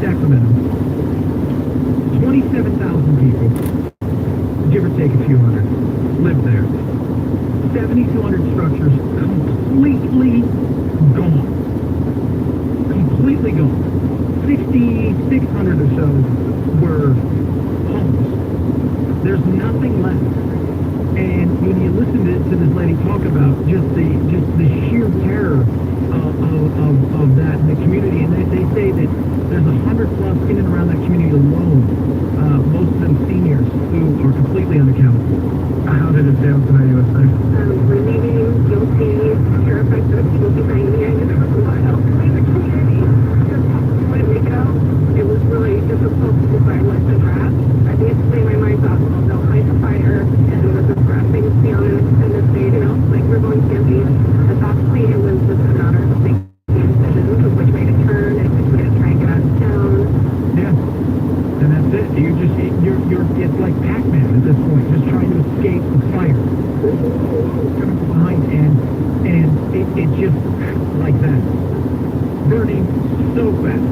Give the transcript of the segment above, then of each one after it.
Sacramento. 27,000 people, give or take a few hundred, live there. 7,200 structures completely gone. Completely gone. 6,600 or so were homes. There's nothing left. And when you listen to this lady talk about just the sheer terror of that in the community, and they say that there's 100 plus in and around that community alone, most of them seniors who are completely unaccounted for. How did it sound tonight, USA? Relieving, guilty, terrified for the people behind me. I just have a lot of help in the community. Just letting me go. It was really difficult to decide what to grab. I basically, my mind thought, well, they'll fight the fire, and with the grasping to be honest, and the state, like we're going to be. But actually, it was just a matter of making decisions of which way to turn and which way to try and get out of town. Yeah. And that's it. It's like Pac-Man at this point, just trying to escape the fire. Behind, and it just like that. Burning so fast.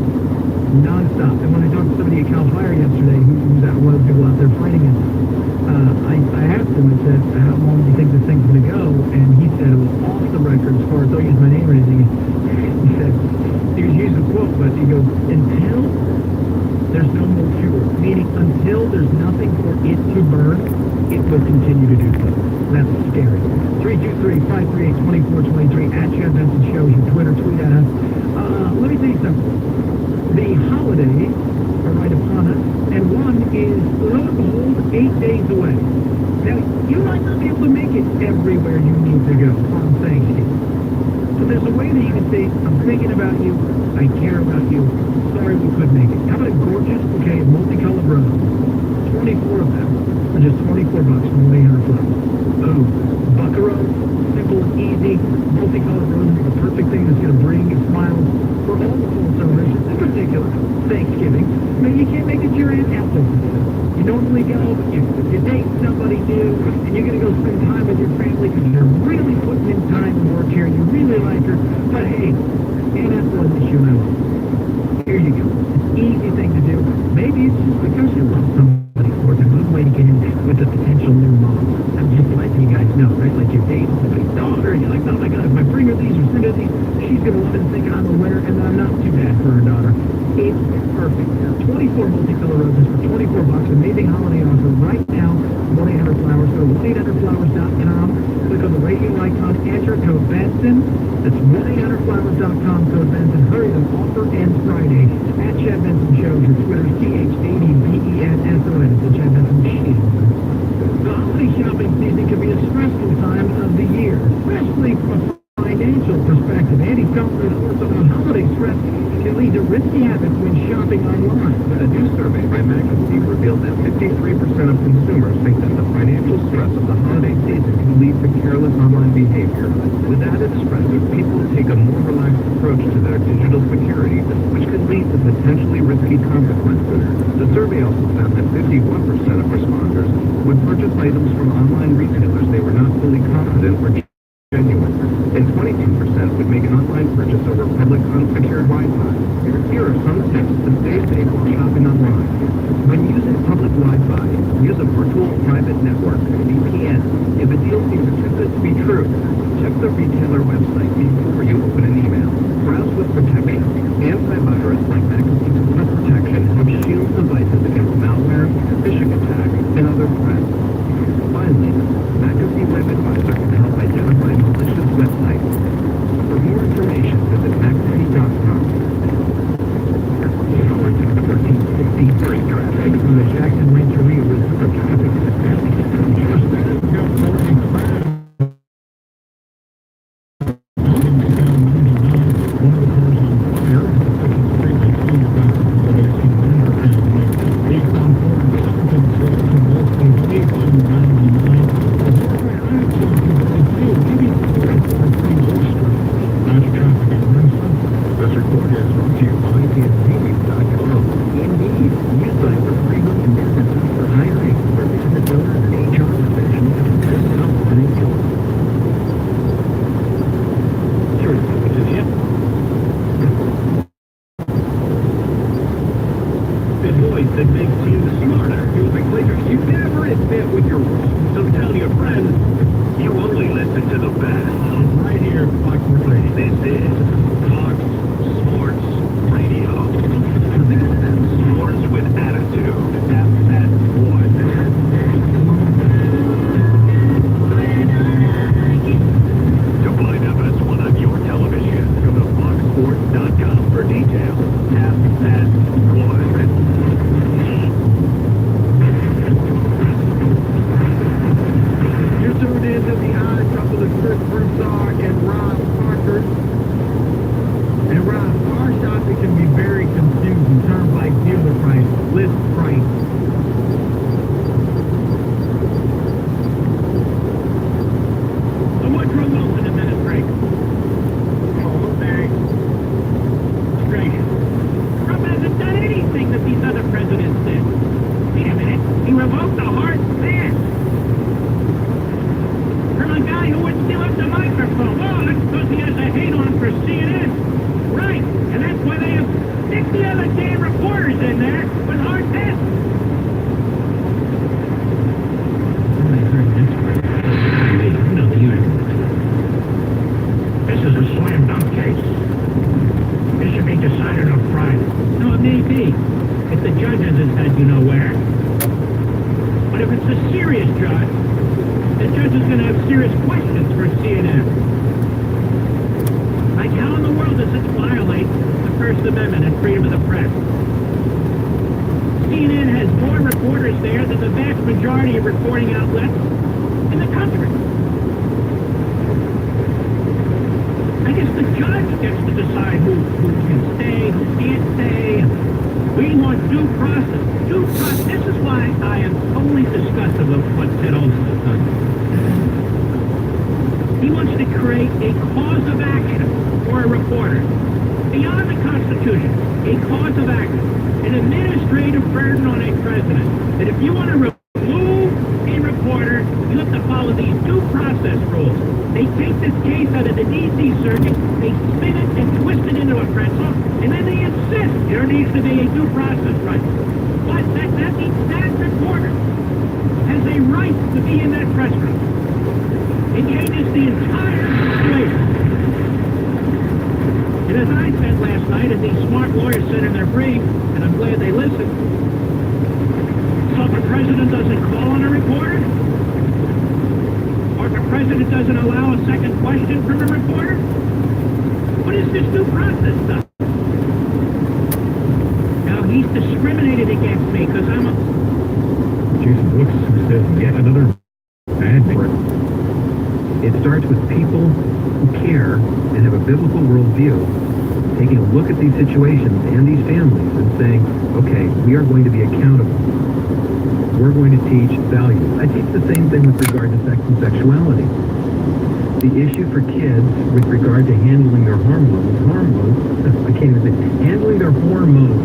Non-stop. And when I talked to somebody at Cal Fire yesterday, who's out, one of the people out there fighting it, I asked him, I said, how long do you think this thing's going to go? And he said it was off the record as far as, don't use my name or anything. He said, he was using a quote, but he goes, until there's no more fuel, meaning until there's nothing for it to burn, it will continue to do so. That's scary. 323-538-2423 at Chad Benson Show, your Twitter, tweet at us. Let me tell you something. The holidays are right upon us, and one is, lo and behold, 8 days away. Now, you might not be able to make it everywhere you need to go on Thanksgiving. So there's a way that you can say, I'm thinking about you, I care about you, sorry we couldn't make it. How about a gorgeous bouquet of multicolored roses? 24 of them for just $24 from 1-800-FLOWERS. Boom. Buckaroo, simple, easy, multicolored roses, the perfect thing that's going to bring smiles for all the full celebrations, in particular, Thanksgiving. Maybe you can't make it to your Aunt Ethel's. You normally go, but you date somebody new, and you're going to go spend time with your family because you're really putting in time and work here, and you really like her. But hey, Aunt Ethel is you and I love her. Here you go. Easy thing to do. Maybe it's just because you love somebody, or it's a good way to get in with a potential new mom. I'm just letting you guys know, right? Like you're dating somebody's daughter, and you're like, oh my God, if I bring her these or send her these, she's going to love it and think I'm a winner, and I'm not too bad for her daughter. It's perfect. 24 multicolored roses for $24. Amazing holiday offer right now. 1-800-FLOWERS. Go to 1-800-FLOWERS.com. Click on the radio icon. Enter code Benson. That's 1-800-FLOWERS.com. Code Benson. Hurry, the offer ends Friday. At Chad Benson Show. Your Twitter, CHADBENSON. It's the Chad Benson Show. The holiday shopping season can be a stressful time of the year, especially from a financial perspective. Andy Feltner reports on how holiday stress can lead to risky habits when shopping online. A new survey by McAfee revealed that 53% of consumers think that the financial stress of the holiday season can lead to careless online behavior. With added stress, people take a more relaxed approach to their digital security, which could lead to potentially risky consequences. The survey also found that 51% of responders would purchase items from online retailers they were not fully confident were genuine, and 22% would make an online purchase over public unsecured Wi-Fi. Here are some tips to stay safe while shopping online. When using public Wi-Fi, use a virtual private network, VPN. If a deal seems too good to be true, check the retailer website before you open an email. Browse with protection. Antivirus like McAfee's Plus Protection helps shield devices against malware, phishing attacks, and other threats. Finally, McAfee Web Advisor can help identify malicious websites. For more information, visit McAfee.com. 1363 traffic from the Jackson Rancheria Reserve traffic. One of the cars on fire. that makes you smarter. Using lasers you never admit when you're wrong. So tell your friends, you only listen to the best. Right here, Fox Sports Radio. This is Fox Sports Radio. Sports with attitude. FS1. To find FS1 on your television, go to foxsports.com for details. FS1. You're tuned in to the Odd Couple of Chris Broussard and Rob Parker. And Rob, car shopping can be very confusing. Terms like dealer price, list price. So Woodrow Wilson administration. Oh, thanks. Administration. Trump hasn't done anything that these other presidents did. Wait a minute. He revoked the hard stance. From a guy who wouldn't give up the microphone. Oh, that's because he has a hate-on for CNN. Right. And that's why they have 60 other damn reporters in there with hard tests. No, the usual. This is a slam dunk case. This should be decided on Friday. No, it may be. If the judge hasn't said you know where. But if it's a serious judge, the judge is going to have serious questions for CNN. Like, how in the world does this violate the First Amendment and freedom of the press? CNN has more reporters there than the vast majority of reporting outlets in the country. I guess the judge gets to decide who can stay, who can't stay. We want due process. Due process. This is why I am totally disgusted with what Ted Olson has done. He wants to create a cause of action for a reporter. Beyond the Constitution, a cause of action. An administrative burden on a president. That if you want to remove a reporter, you have to follow these due process rules. They take this case out of the D.C. Circuit, they spin it and twist it into a pretzel, and then they insist there needs to be a due process right. But that reporter has a right to be in that press room. It changes the entire situation. And as I said last night, and these smart lawyers said in their brief, and I'm glad they listened, so if the president doesn't call on a reporter, or if the president doesn't allow a second question from a reporter, what is this due process stuff? Now, he's discriminated against me because I'm a... Jason Brooks says yet another bad thing. It starts with people who care and have a biblical worldview, taking a look at these situations and these families and saying, okay, we are going to be accountable. We're going to teach values. I teach the same thing with regard to sex and sexuality. The issue for kids with regard to handling their hormones, I can't even say, handling their hormones,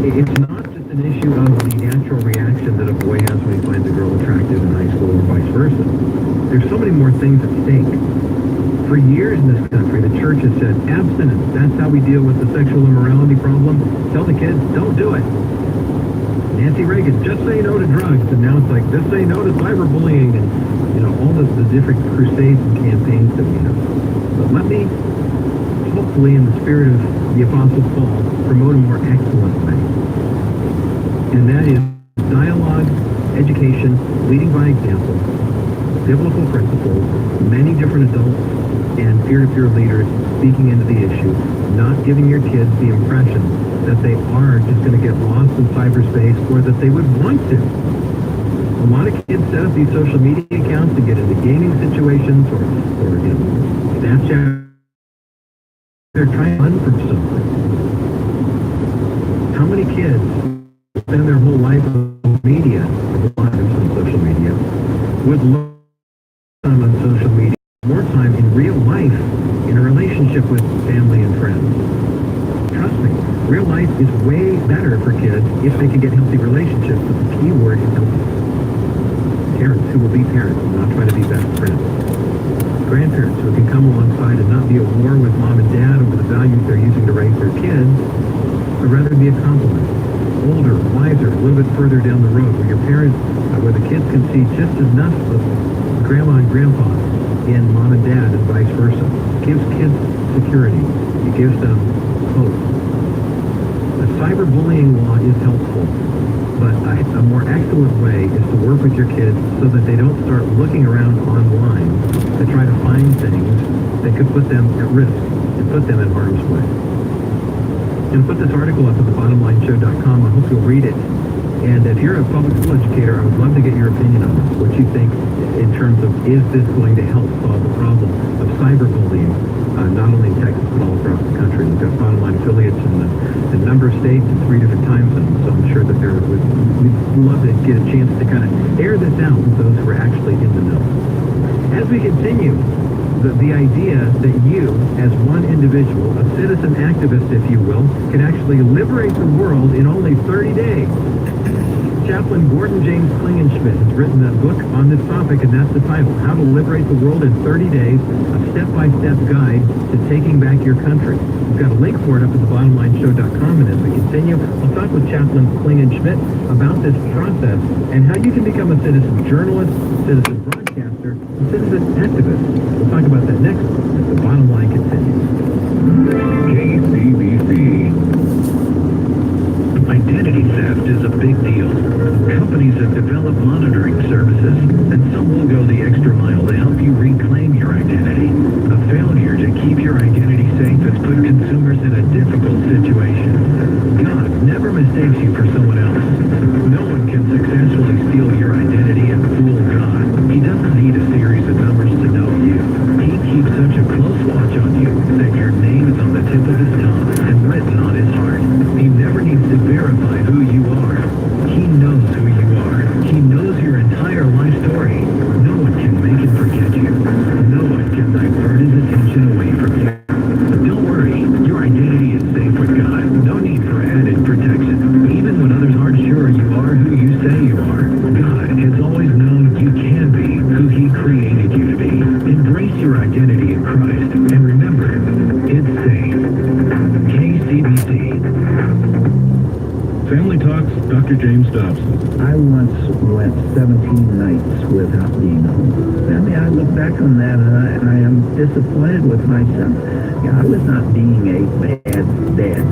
it's not just an issue of the natural reaction that a boy has when he finds a girl attractive in high school or vice versa. There's so many more things at stake. For years in this country, the church has said, abstinence, that's how we deal with the sexual immorality problem. Tell the kids, don't do it. Nancy Reagan, just say no to drugs, and now it's like, just say no to cyberbullying, and, all the different crusades and campaigns that we have. But let me, hopefully in the spirit of the Apostle Paul, promote a more excellent way. And that is dialogue, education, leading by example, biblical principles, many different adults and peer-to-peer leaders speaking into the issue, not giving your kids the impression that they are just going to get lost in cyberspace or that they would want to. A lot of kids set up these social media accounts to get into gaming situations or Snapchat. They're trying to run from something. How many kids spend their whole life on media, lives on social media, would love time on social media, more time in real life, in a relationship with family and friends? Trust me, real life is way better for kids if they can get healthy relationships, but the key word is healthy. Parents who will be parents and not try to be best friends. Grandparents who can come alongside and not be at war with mom and dad over the values they're using to raise their kids, but rather be a complement. older, wiser, a little bit further down the road, where your parents, where the kids can see just enough of grandma and grandpa in mom and dad and vice versa. It gives kids security. It gives them hope. The cyberbullying law is helpful, but a more excellent way is to work with your kids so that they don't start looking around online to try to find things that could put them at risk and put them in harm's way. And put this article up at thebottomlineshow.com. I hope you'll read it. And if you're a public school educator, I would love to get your opinion on this. What you think in terms of, is this going to help solve the problem of cyberbullying, not only in Texas, but all across the country. We've got Bottom Line affiliates in a number of states and 3 different time zones, so I'm sure that we'd love to get a chance to kind of air this out with those who are actually in the know. As we continue, the idea that you, as one individual, a citizen activist, if you will, can actually liberate the world in only 30 days. Chaplain Gordon James Klingenschmidt has written a book on this topic, and that's the title, How to Liberate the World in 30 Days, a step-by-step guide to taking back your country. We've got a link for it up at thebottomlineshow.com, and as we continue, I'll talk with Chaplain Klingenschmidt about this process and how you can become a citizen journalist, citizen broadcaster, and citizen activist. We'll talk about that next as the Bottom Line continues. KCBC. Identity theft is a big deal. Companies have developed monitoring services, and some will go the extra mile to help you reclaim your identity. A failure to keep your identity safe has put consumers in a difficult situation. God never mistakes you for someone else. No one can successfully steal your identity and fool God. He doesn't need a series of numbers to know you. He keeps such a close watch on you that your name is on the tip of his tongue and written on his heart. He never needs to verify who you are. He knows who you are. He knows your entire life story. No one can make him forget you. No one can divert his attention away from you. But don't worry, your identity is safe with God. No need for added protection. Even when others aren't sure you are who you say you are, God has always known you can be who He created you to be. Embrace your identity in Christ, and remember, it's safe. KCBC. Family Talks, Dr. James Dobson. I once went 17 nights without being home. I mean, I look back on that and I am disappointed with myself. I was not being a bad dad,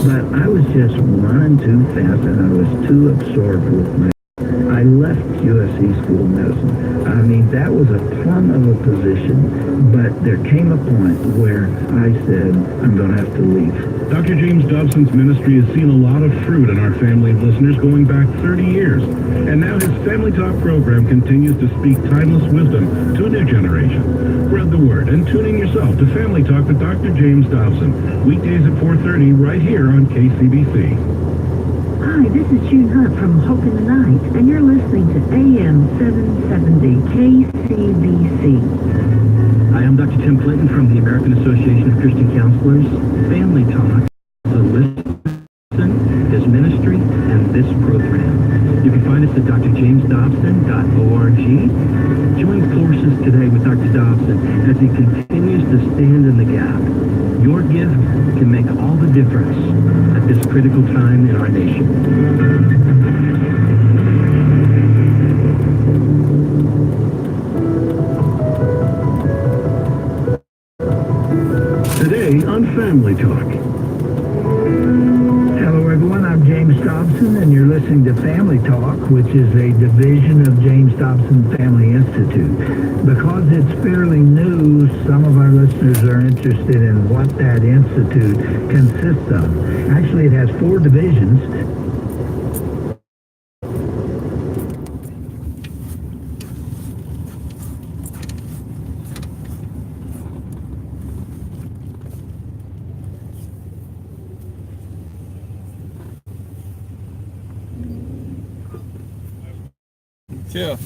but I was just running too fast and I was too absorbed with my... I left USC School of Medicine. I mean, that was a plum of a position, but there came a point where I said, I'm going to have to leave. Dr. James Dobson's ministry has seen a lot of fruit in our family of listeners going back 30 years. And now his Family Talk program continues to speak timeless wisdom to a new generation. Spread the word and tune in yourself to Family Talk with Dr. James Dobson, weekdays at 4:30 right here on KCBC. Hi, this is June Hunt from Hope in the Night, and you're listening to AM 770 KCBC. Hi, I'm Dr. Tim Clinton from the American Association of Christian Counselors. Family Talk is a listen, his ministry, and this program. You can find us at drjamesdobson.org. Join forces today with Dr. Dobson as he continues to stand in the gap. Your gift can make all the difference at this critical time in our nation. Today on Family Talk. Hello, everyone. I'm James Dobson, and you're listening to Family Talk, which is a division of James Dobson Family Institute. Because it's fairly new, some of our listeners are interested in what that institute consists of. Actually, it has 4 divisions. Yeah.